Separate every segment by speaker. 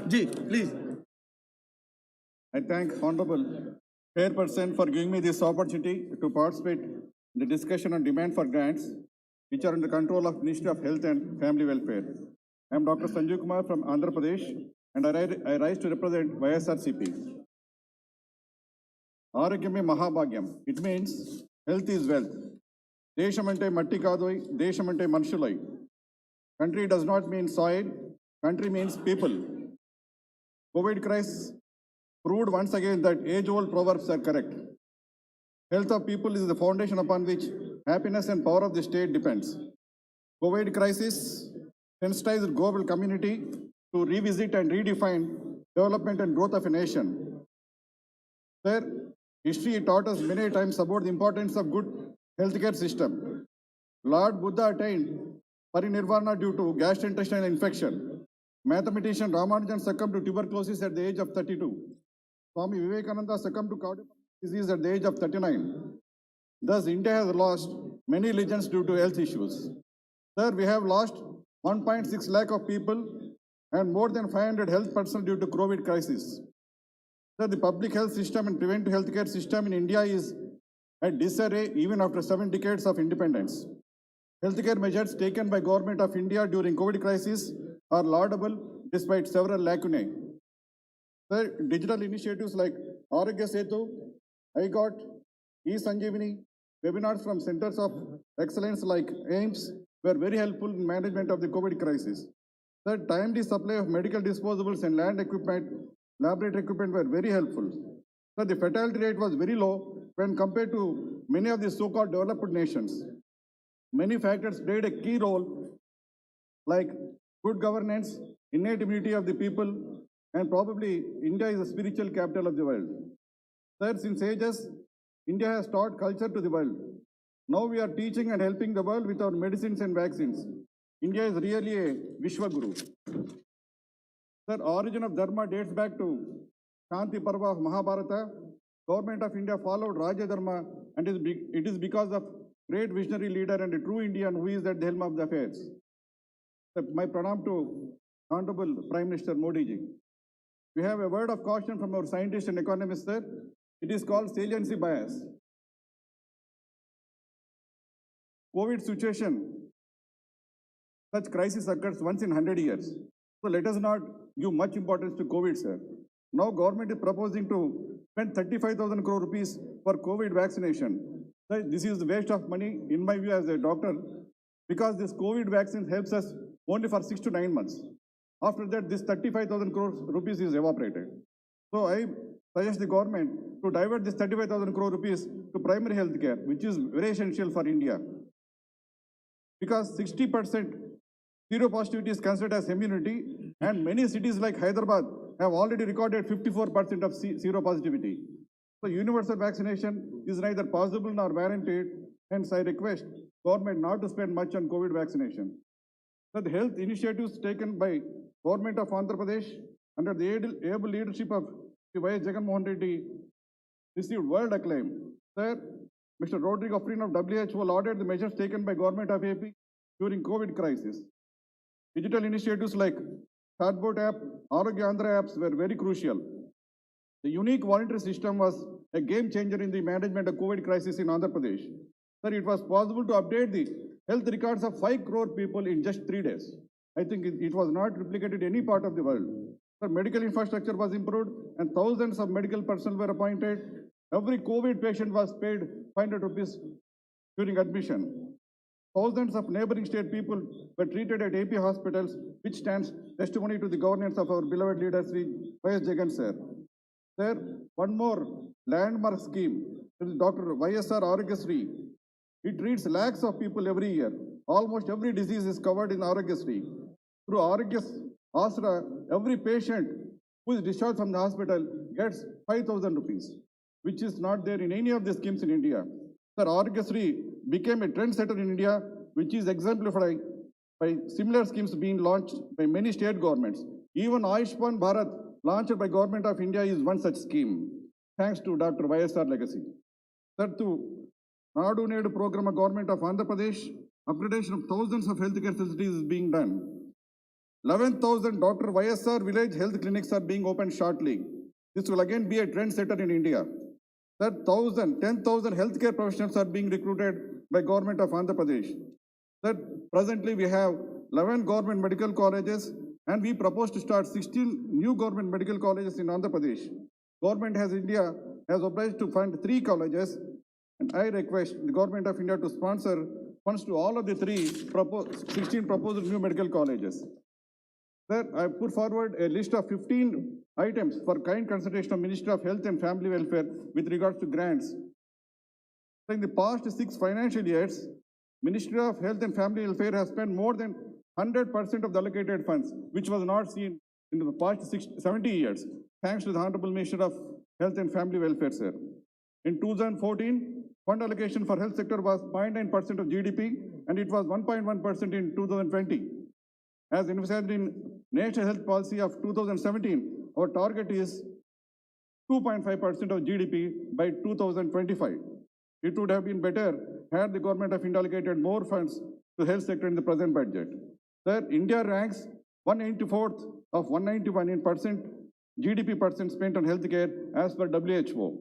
Speaker 1: Ji, please.
Speaker 2: I thank Honorable Chairperson for giving me this opportunity to participate in the discussion on demand for grants, which are under control of Ministry of Health and Family Welfare. I am Dr. Sanjeev Kumar from Andhra Pradesh, and I rise to represent YSRCP. Arogyame Mahabhagyam. It means health is wealth. Deshamante matti kadoi, deshamante manshulai. Country does not mean soil, country means people. COVID crisis proved once again that age-old proverbs are correct. Health of people is the foundation upon which happiness and power of the state depends. COVID crisis sensitized global community to revisit and redefine development and growth of a nation. Sir, history taught us many times about the importance of good healthcare system. Lord Buddha attained parinirvana due to gastrointestinal infection. Mathematician Ramanujan succumbed to tuberculosis at the age of 32. Swami Vivekananda succumbed to cardiac disease at the age of 39. Thus, India has lost many legends due to health issues. Sir, we have lost 1.6 lakh of people and more than 500 health personnel due to COVID crisis. Sir, the public health system and preventive healthcare system in India is at disarray even after 7 decades of independence. Healthcare measures taken by Government of India during COVID crisis are laudable despite several lacunae. Sir, digital initiatives like Arogya Setu, iGot, eSanjeevani, webinars from centers of excellence like AIIMS were very helpful in management of the COVID crisis. The timely supply of medical disposables and laboratory equipment were very helpful. So the fatality rate was very low when compared to many of the so-called developed nations. Many factors played a key role like good governance, innate immunity of the people, and probably India is the spiritual capital of the world. Sir, since ages, India has taught culture to the world. Now we are teaching and helping the world with our medicines and vaccines. India is really a Vishwaguru. Sir, origin of Dharma dates back to Shanti Parva of Mahabharata. Government of India followed Raja Dharma, and it is because of great visionary leader and a true Indian who is at the helm of the affairs. Sir, my pranam to Honorable Prime Minister Modi ji. We have a word of caution from our scientists and economists, sir. It is called saliency bias. COVID situation, such crisis occurs once in 100 years. So let us not give much importance to COVID, sir. Now government is proposing to spend 35,000 crore rupees for COVID vaccination. Sir, this is the waste of money in my view as a doctor, because this COVID vaccine helps us only for 6 to 9 months. After that, this 35,000 crore rupees is evaporated. So I suggest the government to divert this 35,000 crore rupees to primary health care, which is very essential for India. Because 60% seropositivity is considered as immunity, and many cities like Hyderabad have already recorded 54% of seropositivity. So universal vaccination is neither possible nor warranted, hence I request government not to spend much on COVID vaccination. So the health initiatives taken by Government of Andhra Pradesh under the able leadership of Y. Jagan Mohan Reddy received world acclaim. Sir, Mr. Rodrigo Frin of WHO lauded the measures taken by Government of AP during COVID crisis. Digital initiatives like Chatbot app, Arogya Andhra apps were very crucial. The unique voluntary system was a game changer in the management of COVID crisis in Andhra Pradesh. Sir, it was possible to update the health records of 5 crore people in just 3 days. I think it was not replicated in any part of the world. Sir, medical infrastructure was improved and thousands of medical personnel were appointed. Every COVID patient was paid 500 rupees during admission. Thousands of neighboring state people were treated at AP hospitals, which stands testimony to the governance of our beloved leader, Sri Y.S. Jagan, sir. Sir, one more landmark scheme is Dr. YSR Arogyasri. It treats lakhs of people every year. Almost every disease is covered in Arogyasri. Through Asra, every patient who is discharged from the hospital gets 5,000 rupees, which is not there in any of the schemes in India. Sir, Arogyasri became a trendsetter in India, which is exemplified by similar schemes being launched by many state governments. Even Ayushman Bharat, launched by Government of India, is one such scheme, thanks to Dr. YSR legacy. Sir, to Nadu Nedu program of Government of Andhra Pradesh, upgradation of thousands of healthcare facilities is being done. 11,000 Dr. YSR village health clinics are being opened shortly. This will again be a trendsetter in India. Sir, 10,000 healthcare professionals are being recruited by government of Andhra Pradesh. Sir, presently we have 11 government medical colleges and we propose to start 16 new government medical colleges in Andhra Pradesh. Government has obliged to fund 3 colleges, and I request the government of India to sponsor funds to all of the 16 proposed new medical colleges. Sir, I put forward a list of 15 items for kind consultation of Ministry of Health and Family Welfare with regards to grants. In the past 6 financial years, Ministry of Health and Family Welfare has spent more than 100% of the allocated funds, which was not seen in the past 70 years, thanks to the Honorable Minister of Health and Family Welfare, sir. In 2014, fund allocation for health sector was 0.9% of GDP, and it was 1.1% in 2020. As emphasized in National Health Policy of 2017, our target is 2.5% of GDP by 2025. It would have been better had the government of India allocated more funds to health sector in the present budget. Sir, India ranks 194th of 191 in percent GDP percent spent on healthcare as per WHO.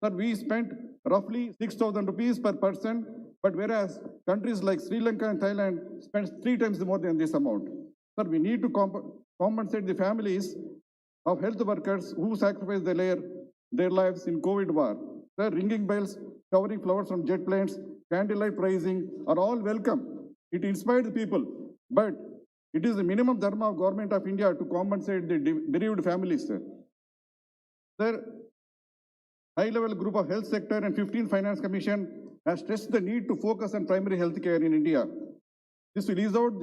Speaker 2: Sir, we spent roughly 6,000 rupees per person, but whereas countries like Sri Lanka and Thailand spend 3 times more than this amount. Sir, we need to compensate the families of health workers who sacrificed their lives in COVID war. Sir, ringing bells, showering flowers from jet planes, candlelight rising are all welcome. It inspired the people, but it is the minimum dharma of Government of India to compensate the bereaved families, sir. Sir, high-level group of health sector and 15 Finance Commission has stressed the need to focus on primary health care in India. This will ease out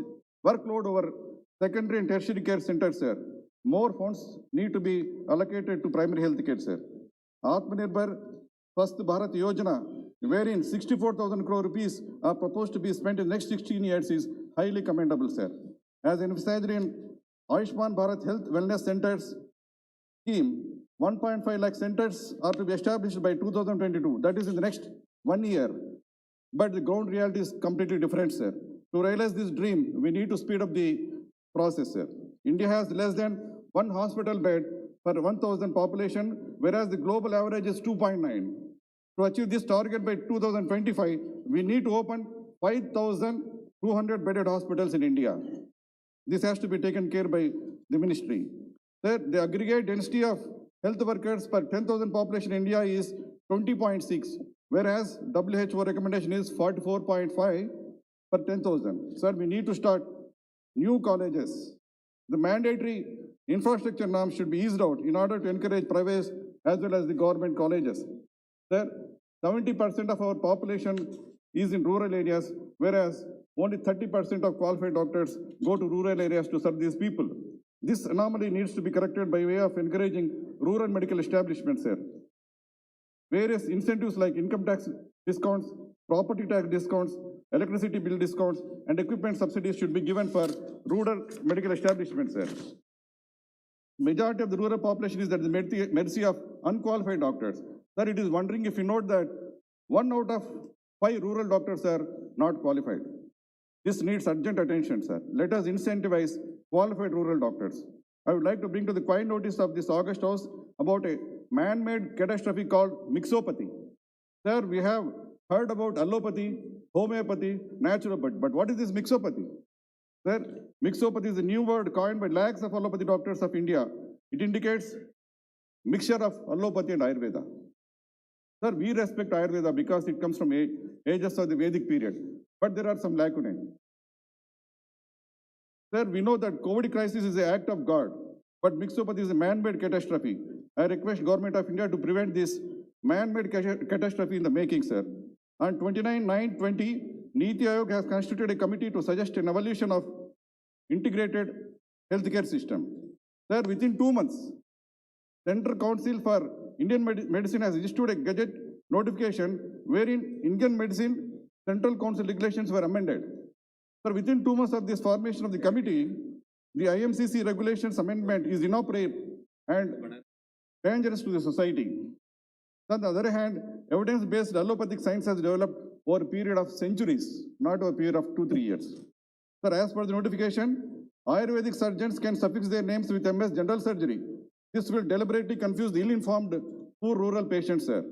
Speaker 2: workload over secondary and tertiary care centers, sir. More funds need to be allocated to primary health care, sir. Atmanirbhar Swasth Bharat Yojana, wherein 64,000 crore rupees are proposed to be spent in the next 16 years, is highly commendable, sir. As emphasized in Ayushman Bharat Health Wellness Centers scheme, 1.5 lakh centers are to be established by 2022. That is in the next 1 year. But the ground reality is completely different, sir. To realize this dream, we need to speed up the process, sir. India has less than 1 hospital bed per 1,000 population, whereas the global average is 2.9. To achieve this target by 2025, we need to open 5,200 bedded hospitals in India. This has to be taken care by the ministry. The aggregate density of health workers per 10,000 population in India is 20.6, whereas WHO recommendation is 44.5 per 10,000. Sir, we need to start new colleges. The mandatory infrastructure norms should be eased out in order to encourage private as well as the government colleges. Sir, 70% of our population is in rural areas, whereas only 30% of qualified doctors go to rural areas to serve these people. This anomaly needs to be corrected by way of encouraging rural medical establishments, sir. Various incentives like income tax discounts, property tax discounts, electricity bill discounts, and equipment subsidies should be given for rural medical establishments, sir. Majority of the rural population is at the mercy of unqualified doctors. Sir, it is wondering if you note that 1 out of 5 rural doctors are not qualified. This needs urgent attention, sir. Let us incentivize qualified rural doctors. I would like to bring to the quiet notice of this August House about a man-made catastrophe called mixopathy. Sir, we have heard about allopathy, homeopathy, naturopathy, but what is this mixopathy? Sir, mixopathy is a new word coined by lakhs of allopathy doctors of India. It indicates mixture of allopathy and Ayurveda. Sir, we respect Ayurveda because it comes from ages of the Vedic period, but there are some lacunae. Sir, we know that COVID crisis is an act of God, but mixopathy is a man-made catastrophe. I request Government of India to prevent this man-made catastrophe in the making, sir. On 29/9/20, Niti Aayog has constituted a committee to suggest an evolution of integrated healthcare system. Sir, within 2 months, Central Council for Indian Medicine has issued a gazette notification wherein Indian Medicine Central Council regulations were amended. Sir, within 2 months of this formation of the committee, the IMCC regulations amendment is inappropriate and dangerous to the society. On the other hand, evidence-based allopathic science has developed over a period of centuries, not over a period of 2-3 years. Sir, as per the notification, Ayurvedic surgeons can suffix their names with MS General Surgery. This will deliberately confuse the ill-informed poor rural patients, sir.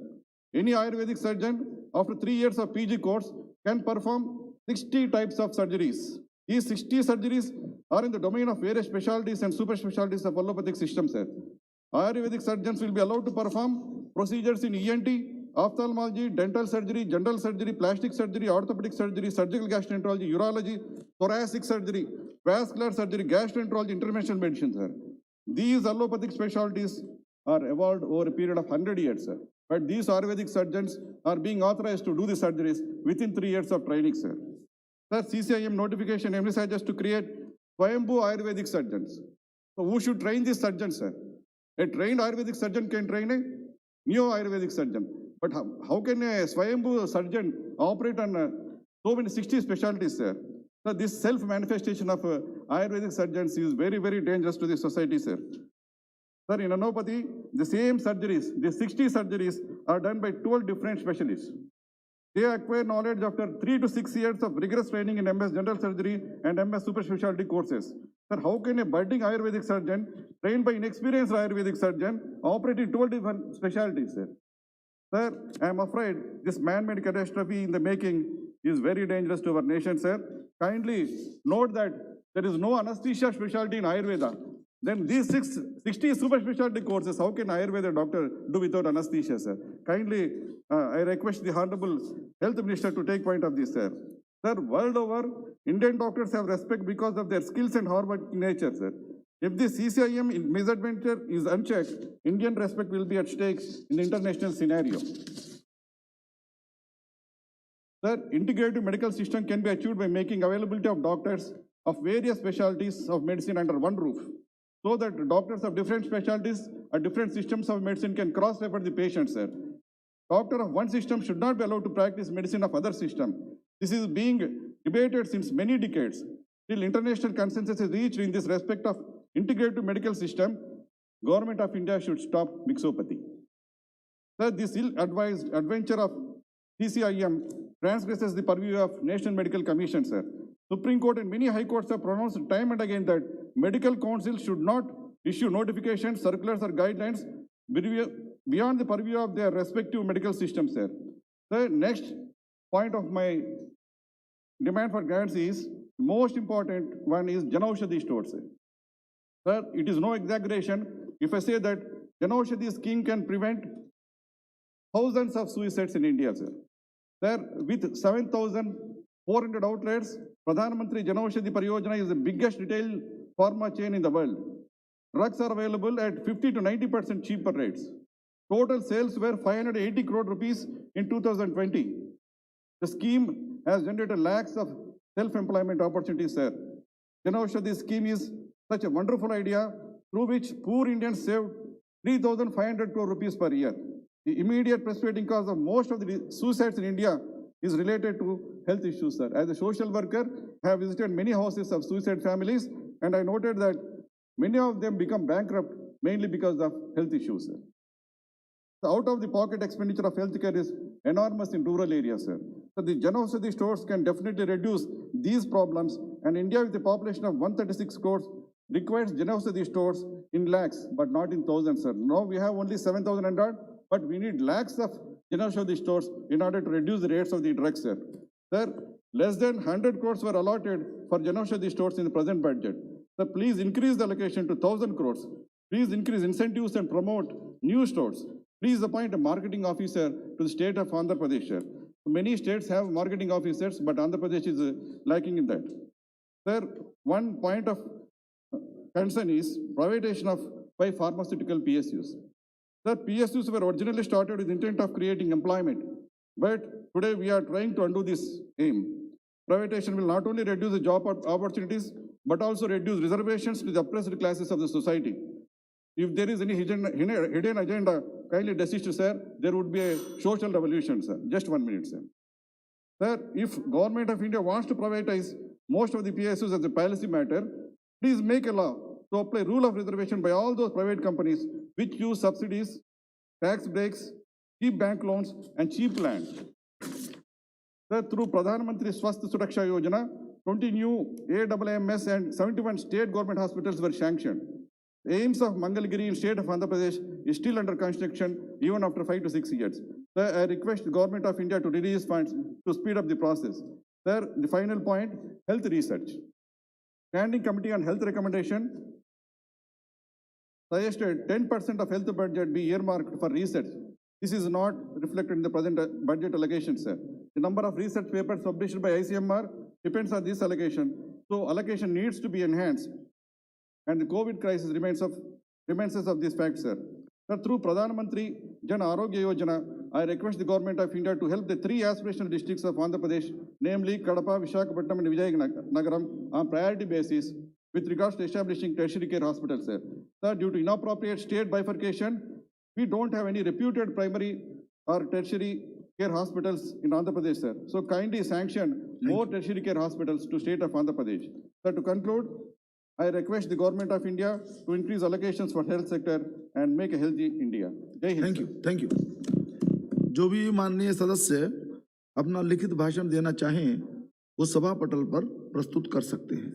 Speaker 2: Any Ayurvedic surgeon, after 3 years of PG course, can perform 60 types of surgeries. These 60 surgeries are in the domain of various specialties and super specialties of allopathic system, sir. Ayurvedic surgeons will be allowed to perform procedures in ENT, ophthalmology, dental surgery, general surgery, plastic surgery, orthopedic surgery, surgical gastroenterology, urology, thoracic surgery, vascular surgery, gastroenterology, interventional medicine, sir. These allopathic specialties are evolved over a period of 100 years, sir. But these Ayurvedic surgeons are being authorized to do the surgeries within 3 years of training, sir. Sir, CCIM notification emphasizes to create Swayambhu Ayurvedic surgeons. So who should train these surgeons, sir? A trained Ayurvedic surgeon can train a neo-Ayurvedic surgeon. But how can a Swayambhu surgeon operate on so many 60 specialties, sir? So this self-manifestation of Ayurvedic surgeons is very, very dangerous to the society, sir. Sir, in allopathy, the same surgeries, the 60 surgeries are done by 12 different specialists. They acquire knowledge after 3 to 6 years of rigorous training in MS General Surgery and MS Super Specialty courses. Sir, how can a budding Ayurvedic surgeon trained by inexperienced Ayurvedic surgeon operate in 12 different specialties, sir? Sir, I am afraid this man-made catastrophe in the making is very dangerous to our nation, sir. Kindly note that there is no anesthesia specialty in Ayurveda. Then these 60 super specialty courses, how can Ayurveda doctor do without anesthesia, sir? Kindly, I request the Honorable Health Minister to take point of this, sir. Sir, world over, Indian doctors have respect because of their skills and hard nature, sir. If the CCIM misadventure is unchecked, Indian respect will be at stake in the international scenario. Sir, integrated medical system can be achieved by making availability of doctors of various specialties of medicine under one roof, so that doctors of different specialties or different systems of medicine can cross-refer the patient, sir. Doctor of one system should not be allowed to practice medicine of other system. This is being debated since many decades. Till international consensus is reached in this respect of integrated medical system, Government of India should stop mixopathy. Sir, this ill-advised adventure of CCIM transgresses the purview of National Medical Commission, sir. Supreme Court and many high courts have pronounced time and again that medical councils should not issue notifications, circulars or guidelines beyond the purview of their respective medical systems, sir. The next point of my demand for grants is, most important one is Janaushadhi stores, sir. Sir, it is no exaggeration if I say that Janaushadhi scheme can prevent thousands of suicides in India, sir. Sir, with 7,400 outlets, Pradhan Mantri Janaushadhi Pariyojana is the biggest retail pharma chain in the world. Drugs are available at 50 to 90% cheaper rates. Total sales were 580 crore rupees in 2020. The scheme has generated lakhs of self-employment opportunities, sir. Janaushadhi scheme is such a wonderful idea through which poor Indians saved 3,500 crore rupees per year. The immediate precipitating cause of most of the suicides in India is related to health issues, sir. As a social worker, I have visited many houses of suicide families, and I noted that many of them become bankrupt mainly because of health issues, sir. The out-of-the-pocket expenditure of healthcare is enormous in rural areas, sir. So the Janaushadhi stores can definitely reduce these problems, and India with a population of 136 crores requires Janaushadhi stores in lakhs, but not in thousands, sir. Now we have only 7,100, but we need lakhs of Janaushadhi stores in order to reduce the rates of the drugs, sir. Sir, less than 100 crores were allotted for Janaushadhi stores in the present budget. So please increase the allocation to 1,000 crores. Please increase incentives and promote new stores. Please appoint a marketing officer to the state of Andhra Pradesh, sir. Many states have marketing officers, but Andhra Pradesh is lacking in that. Sir, one point of concern is privatization of 5 pharmaceutical PSUs. Sir, PSUs were originally started with the intent of creating employment, but today we are trying to undo this aim. Privatization will not only reduce the job opportunities, but also reduce reservations to the oppressed classes of the society. If there is any hidden agenda, kindly desist, sir. There would be a social revolution, sir. Just 1 minute, sir. Sir, if Government of India wants to privatize most of the PSUs as a policy matter, please make a law to apply rule of reservation by all those private companies which use subsidies, tax breaks, cheap bank loans, and cheap land. Sir, through Pradhan Mantri Swasth Suraksha Yojana, 20 new AMMS and 71 state government hospitals were sanctioned. The AIMS of Mangalgiri in state of Andhra Pradesh is still under construction even after 5 to 6 years. Sir, I request the government of India to release funds to speed up the process. Sir, the final point, health research. Standing Committee on Health Recommendation suggested 10% of health budget be earmarked for research. This is not reflected in the present budget allocation, sir. The number of research papers published by ICMR depends on this allocation. So allocation needs to be enhanced. And the COVID crisis remains of this fact, sir. Sir, through Pradhan Mantri Jan Arogya Yojana, I request the government of India to help the 3 aspirational districts of Andhra Pradesh, namely Kadapa, Visakhapatnam and Vijayanagaram on priority basis with regards to establishing tertiary care hospitals, sir. Sir, due to inappropriate state bifurcation, we don't have any reputed primary or tertiary care hospitals in Andhra Pradesh, sir. So kindly sanction more tertiary care hospitals to state of Andhra Pradesh. Sir, to conclude, I request the government of India to increase allocations for health sector and make a healthy India. Jai Hind.
Speaker 1: Thank you. जो भी माननीय सदस्य अपना लिखित भाषण देना चाहें वो सभा पटल पर प्रस्तुत कर सकते हैं।